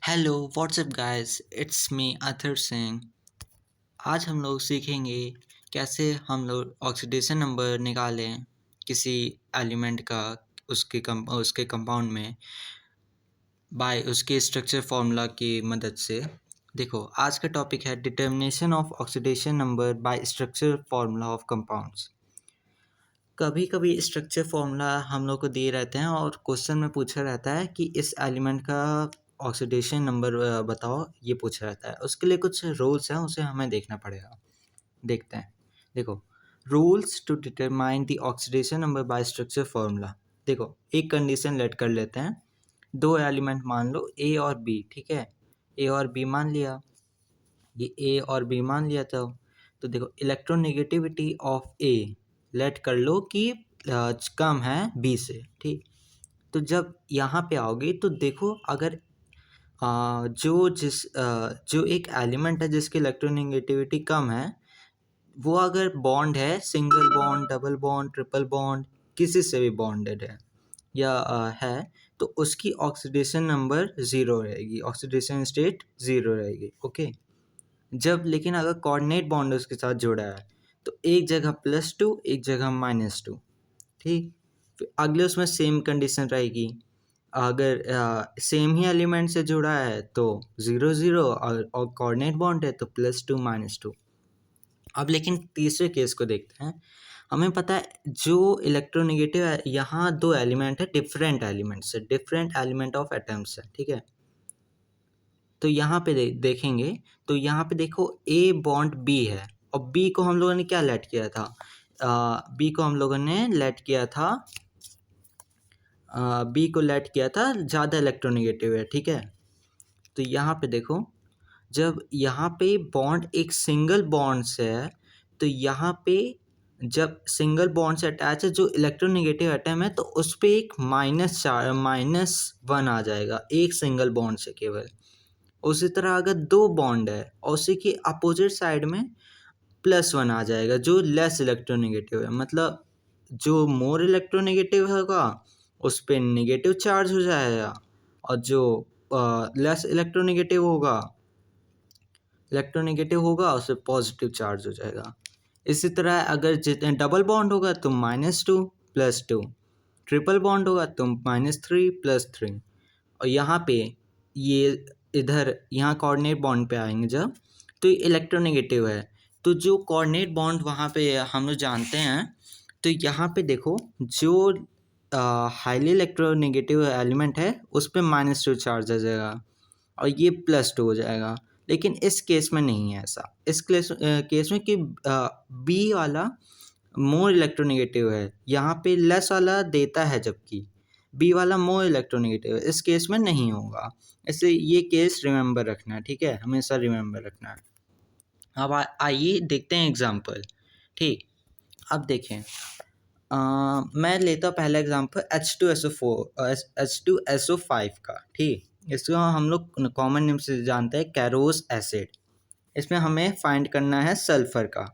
Hello what's up guys, it's me Athar Singh. आज हम लोग सीखेंगे कैसे हम लोग ऑक्सीडेशन नंबर निकालें किसी एलिमेंट का उसके कंपाउंड में बाय उसके स्ट्रक्चर फार्मूला की मदद से। देखो, आज का टॉपिक है determination of oxidation number by structure formula of compounds. कभी कभी स्ट्रक्चर फॉर्मूला हम लोग को दिए रहते हैं और क्वेश्चन में पूछा रहता है कि इस एलिमेंट का ऑक्सीडेशन नंबर बताओ, ये पूछा रहता है। उसके लिए कुछ रूल्स हैं, उसे हमें देखना पड़ेगा। देखते हैं। देखो, rules to determine the oxidation number by structure formula. देखो, एक कंडीशन लेट कर लेते हैं। दो एलिमेंट मान लो ए और बी, ठीक है। ए और बी मान लिया, ये ए और बी मान लिया। तो देखो, इलेक्ट्रोनेगेटिविटी ऑफ ए लेट कर लो कि कम है बी से, ठीक। तो जब यहाँ पे आओगे तो देखो, अगर जो एक एलिमेंट है जिसकी इलेक्ट्रोनेगेटिविटी कम है, वो अगर बॉन्ड है, single bond, double bond, triple bond, किसी से भी बॉन्डेड है या है, तो उसकी ऑक्सीडेशन नंबर ज़ीरो रहेगी, ऑक्सीडेशन स्टेट ज़ीरो रहेगी। ओके। जब लेकिन अगर कोऑर्डिनेट बॉन्ड उसके साथ जुड़ा है तो एक जगह +2, एक जगह -2, ठीक। फिर अगले उसमें सेम कंडीशन रहेगी। अगर सेम ही एलिमेंट से जुड़ा है तो 0 0, और कोऑर्डिनेट बॉन्ड है तो +2 -2। अब लेकिन तीसरे केस को देखते हैं। हमें पता है जो इलेक्ट्रोनेगेटिव है, यहाँ दो एलिमेंट है, डिफरेंट एलिमेंट्स है, डिफरेंट एलिमेंट ऑफ एटम्स है, ठीक है। तो यहाँ पे देखेंगे तो यहाँ पे देखो, ए बॉन्ड बी है और बी को हम लोगों ने क्या लेट किया था? बी को हम लोगों ने लेट किया था, बी को लेट किया था ज़्यादा इलेक्ट्रोनेगेटिव है, ठीक है। तो यहाँ पे देखो, जब यहाँ पे बॉन्ड एक सिंगल बॉन्ड से है, तो यहाँ पे जब सिंगल बॉन्ड से अटैच है जो इलेक्ट्रोनेगेटिव एटम है, तो उस पे एक -1 आ जाएगा, एक सिंगल बॉन्ड से केवल। उसी तरह अगर दो बॉन्ड है और उसी के अपोजिट साइड में +1 आ जाएगा जो लेस इलेक्ट्रोनेगेटिव है। मतलब जो मोर इलेक्ट्रोनेगेटिव होगा उस पे नेगेटिव चार्ज हो जाएगा, और जो लेस इलेक्ट्रोनेगेटिव होगा उस पे पॉजिटिव चार्ज हो जाएगा। इसी तरह अगर जितने डबल बॉन्ड होगा तो -2 +2, ट्रिपल बॉन्ड होगा तो -3 +3। और यहाँ पे ये इधर यहाँ कोऑर्डिनेट बॉन्ड पे आएंगे जब, तो ये इलेक्ट्रोनेगेटिव है। तो जो कोऑर्डिनेट बॉन्ड वहाँ पे हम लोग जानते हैं, तो यहाँ पे देखो, जो हाईली इलेक्ट्रोनेगेटिव एलिमेंट है उस पे -2 चार्ज आ जाएगा और ये +2 हो जाएगा। लेकिन इस केस में नहीं है ऐसा। इस केस में कि बी वाला मोर इलेक्ट्रोनेगेटिव है, यहाँ पे लेस वाला देता है, जबकि बी वाला मोर इलेक्ट्रोनेगेटिव है। इस केस में नहीं होगा, इसलिए ये केस रिमेंबर रखना है, ठीक है, हमेशा रिमेंबर रखना है। अब आइए देखते हैं एग्जाम्पल, ठीक। अब देखें, मैं लेता हूँ पहला एग्जाम्पल H2SO5 का, ठीक। इसको हम लोग कॉमन नेम से जानते हैं कैरोस एसिड। इसमें हमें फाइंड करना है सल्फ़र का,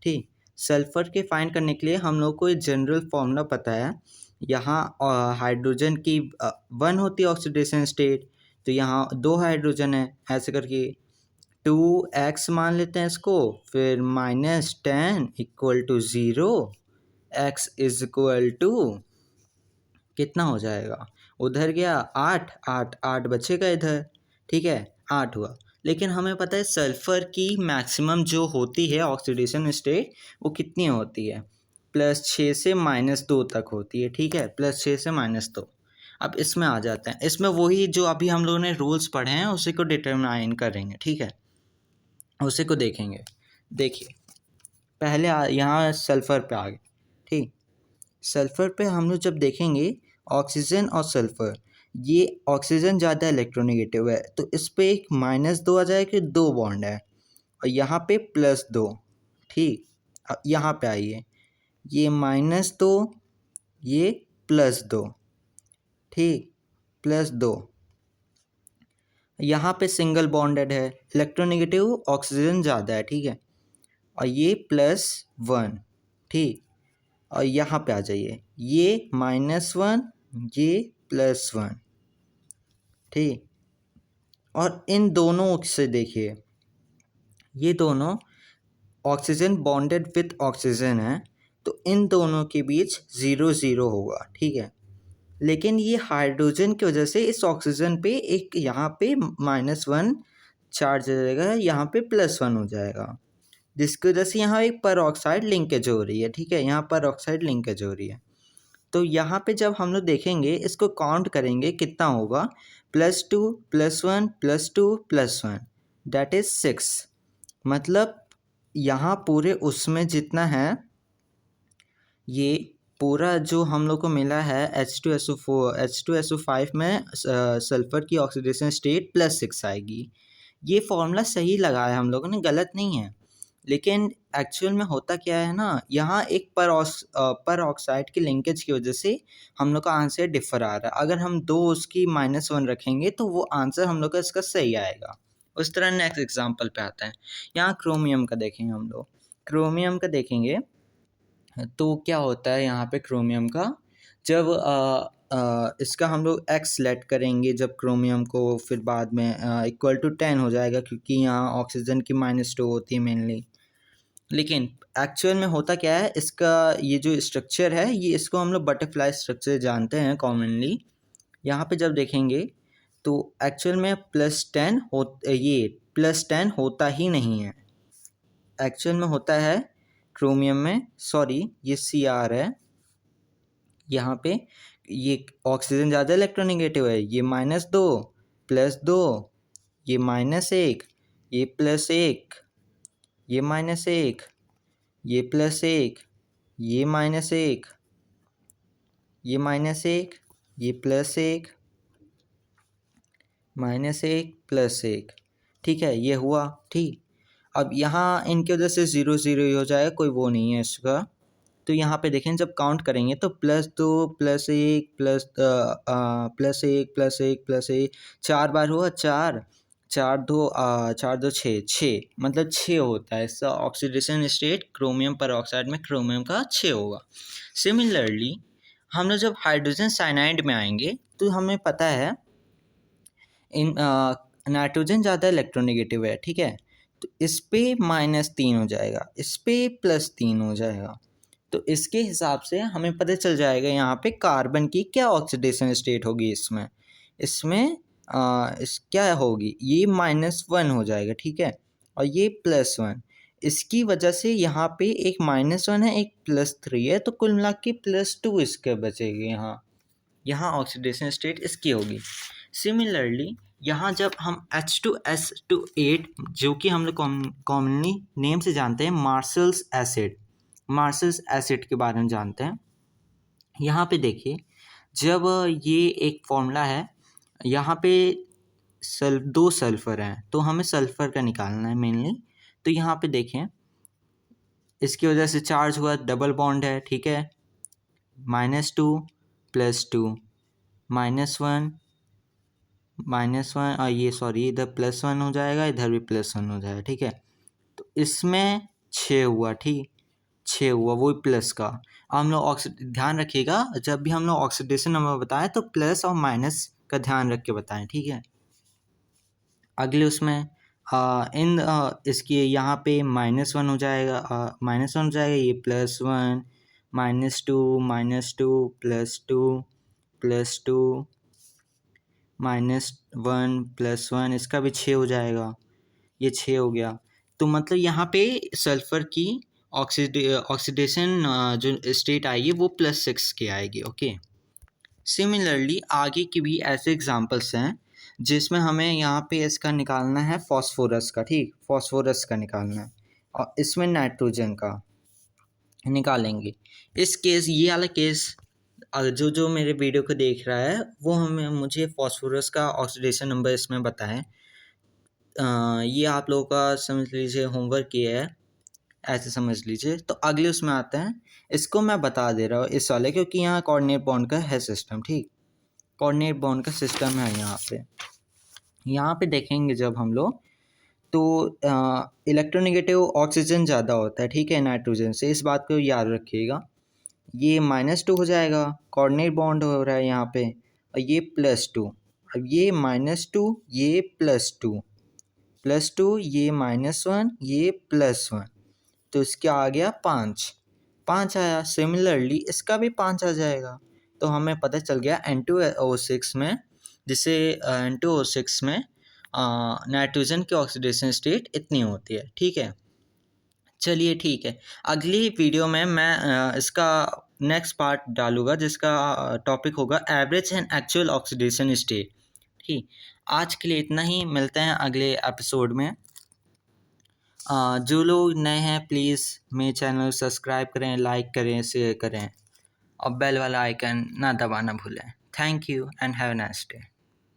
ठीक। सल्फ़र के फाइंड करने के लिए हम लोग को एक जनरल फार्मूला पता है। यहाँ हाइड्रोजन की 1 होती है ऑक्सीडेशन स्टेट, तो यहाँ 2 हाइड्रोजन है, ऐसे करके 2x मान लेते हैं इसको, फिर -10 = 0, x = कितना हो जाएगा? उधर गया 8, 8 8 बचेगा इधर, ठीक है, 8 हुआ। लेकिन हमें पता है सल्फ़र की मैक्सिमम जो होती है ऑक्सीडेशन स्टेट, वो कितनी होती है? +6 से -2 तक होती है, ठीक है, +6 से -2। अब इसमें आ जाते हैं, इसमें वही जो अभी हम लोगों ने रूल्स पढ़े हैं उसी को डिटरमाइन करेंगे, ठीक है, उसी को देखेंगे। देखिए, पहले यहाँ सल्फ़र पे आ गए, ठीक। सल्फ़र पे हम लोग जब देखेंगे, ऑक्सीजन और सल्फ़र, ये ऑक्सीजन ज़्यादा इलेक्ट्रोनेगेटिव है, तो इस पे एक -2 आ जाएगा कि 2 बॉन्ड है, और यहाँ पे +2, ठीक। यहाँ पे आइए, ये -2, ये +2, ठीक, +2। यहाँ पे सिंगल बॉन्डेड है, इलेक्ट्रोनेगेटिव ऑक्सीजन ज़्यादा है, ठीक है, और ये +1, ठीक। और यहाँ पे आ जाइए, ये -1, ये +1, ठीक। और इन दोनों से देखिए, ये दोनों ऑक्सीजन बॉन्डेड विथ ऑक्सीजन है, तो इन दोनों के बीच 0 0 होगा, ठीक है। लेकिन ये हाइड्रोजन की वजह से इस ऑक्सीजन पे एक यहाँ पे -1 चार्ज आ जाएगा, यहाँ पे +1 हो जाएगा, जिसकी वजह से यहाँ एक पर ऑक्साइड लिंकेज हो रही है, ठीक है। यहाँ पर ऑक्साइड लिंकेज हो रही है। तो यहाँ पे जब हम लोग देखेंगे, इसको काउंट करेंगे कितना होगा, +2 +1 +2 +1 दैट इज 6। मतलब यहाँ पूरे उसमें जितना है, ये पूरा जो हम लोग को मिला है H2SO5 में सल्फ़र की ऑक्सीडेशन स्टेट +6 आएगी। ये फॉर्मूला सही लगाया हम लोगों ने, गलत नहीं है। लेकिन एक्चुअल में होता क्या है ना, यहाँ एक पर ऑक्साइड की लिंकेज की वजह से हम लोग का आंसर डिफर आ रहा है। अगर हम दो उसकी -1 रखेंगे तो वो आंसर हम लोग का इसका सही आएगा। उस तरह नेक्स्ट एग्जांपल पे आता है। यहाँ क्रोमियम का देखेंगे हम लोग। क्रोमियम का देखेंगे तो क्या होता है यहाँ पे क्रोमियम का, जब इसका हम लोग x सेलेक्ट करेंगे जब क्रोमियम को, फिर बाद में =10 हो जाएगा, क्योंकि यहाँ ऑक्सीजन की -2 होती है मेनली। लेकिन एक्चुअल में होता क्या है, इसका ये जो स्ट्रक्चर है, ये इसको हम लोग बटरफ्लाई स्ट्रक्चर जानते हैं कॉमनली। यहाँ पे जब देखेंगे तो एक्चुअल में +10 होता ही नहीं है। एक्चुअल में होता है क्रोमियम में, सॉरी ये Cr है, यहाँ पे ये ऑक्सीजन ज़्यादा इलेक्ट्रोनेगेटिव है, ये -2 +2, ये -1, ये +1, ये -1, ये +1, ये -1, ये -1, ये +1, -1 +1, ठीक है। ये हुआ, ठीक। अब यहाँ इनकी वजह से 0 0 ही हो जाएगा, कोई वो नहीं है इसका। तो यहाँ पे देखें, जब काउंट करेंगे तो +2 +1 +1 4 बार हुआ, 4 4 2 4 2 6 मतलब 6 होता है इसका ऑक्सीडेशन स्टेट। क्रोमियम पर ऑक्साइड में क्रोमियम का 6 होगा। सिमिलरली हम लोग जब हाइड्रोजन साइनाइड में आएंगे तो हमें पता है इन नाइट्रोजन ज़्यादा इलेक्ट्रोनेगेटिव है, ठीक है। तो इस पे -3 हो जाएगा, इस पे +3 हो जाएगा। तो इसके हिसाब से हमें पता चल जाएगा यहाँ पे कार्बन की क्या ऑक्सीडेशन स्टेट होगी। इसमें इस क्या होगी, ये -1 हो जाएगा, ठीक है, और ये +1। इसकी वजह से यहाँ पे एक -1 है, एक +3 है, तो कुल मिला के +2 इसके बचेगी। यहाँ ऑक्सीडेशन स्टेट इसकी होगी। सिमिलरली यहाँ जब हम H2S28, जो कि हम लोग कॉमनली नेम से जानते हैं मार्शल्स एसिड के बारे में जानते हैं। यहाँ पे देखिए, जब ये एक फॉर्मूला है, यहाँ पे 2 सल्फ़र हैं, तो हमें सल्फ़र का निकालना है मेनली। तो यहाँ पे देखें, इसकी वजह से चार्ज हुआ, डबल बॉन्ड है, ठीक है। -2 +2 -1 -1, ये सॉरी इधर +1 हो जाएगा, इधर भी +1 हो जाएगा, ठीक है। तो इसमें 6 हुआ, ठीक, 6 हुआ, वो प्लस का। हम लोग ध्यान रखिएगा, जब भी हम लोग ऑक्सीडेशन नंबर बताएं तो प्लस और माइनस का ध्यान रख के बताएं, ठीक है। अगले उसमें इसकी यहाँ पे -1 हो जाएगा, -1 हो जाएगा, ये +1 -2 -2 +2 +2 -1 +1, इसका भी 6 हो जाएगा, ये 6 हो गया। तो मतलब यहाँ पे सल्फ़र की ऑक्सीडेशन जो स्टेट आएगी वो +6 की आएगी, ओके। सिमिलरली आगे की भी ऐसे एग्जांपल्स हैं जिसमें हमें यहाँ पे इसका निकालना है फॉस्फोरस का, ठीक, फॉस्फोरस का निकालना है, और इसमें नाइट्रोजन का निकालेंगे। इस केस, ये वाला केस, जो मेरे वीडियो को देख रहा है वो मुझे फॉस्फोरस का ऑक्सीडेशन नंबर इसमें बताएं। ये आप लोगों का समझ लीजिए होमवर्क किया है, ऐसे समझ लीजिए। तो अगले उसमें आते हैं, इसको मैं बता दे रहा हूँ इस वाले, क्योंकि यहाँ कोऑर्डिनेट बॉन्ड का है सिस्टम, ठीक, कोऑर्डिनेट बॉन्ड का सिस्टम है यहाँ पे देखेंगे जब हम लोग, तो इलेक्ट्रोनेगेटिव ऑक्सीजन ज़्यादा होता है, ठीक है, नाइट्रोजन से, इस बात को याद रखिएगा। ये -2 हो जाएगा, कोऑर्डिनेट बॉन्ड हो रहा है यहाँ पे, और ये +2, अब ये -2 ये +2 +2 ये -1 ये +1, तो इसका आ गया 5 आया। सिमिलरली इसका भी 5 आ जाएगा। तो हमें पता चल गया N2O6 में, जिसे N2O6 में नाइट्रोजन की ऑक्सीडेशन स्टेट इतनी होती है। ठीक है, चलिए ठीक है। अगली वीडियो में मैं इसका नेक्स्ट पार्ट डालूँगा, जिसका टॉपिक होगा average and actual oxidation state. ठीक, आज के लिए इतना ही, मिलते हैं अगले एपिसोड में। जो लोग नए हैं प्लीज़ मेरे चैनल सब्सक्राइब करें, लाइक करें, शेयर करें और बेल वाला आइकन ना दबाना भूलें। Thank you and have a nice day.